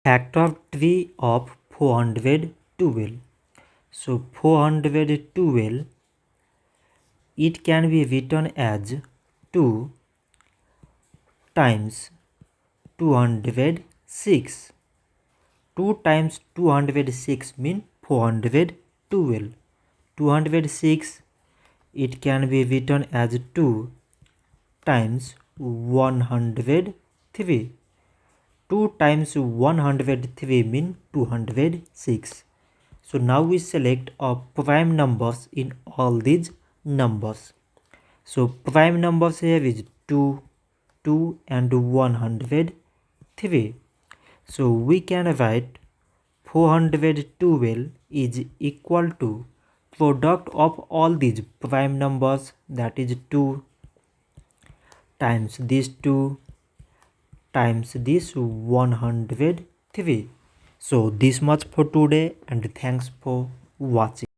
factory of 412. So 412, it can be written as 2 times 206. 2 times 206 means 412. 206, it can be written as 2 times 103. 2 times 103 means 206. So now we select prime numbers in all these numbers. So prime numbers here is 2, 2 and 103. So we can write 412 is equal to product of all these prime numbers, that is 2 times this 2 times this 103. So this much for today, and thanks for watching.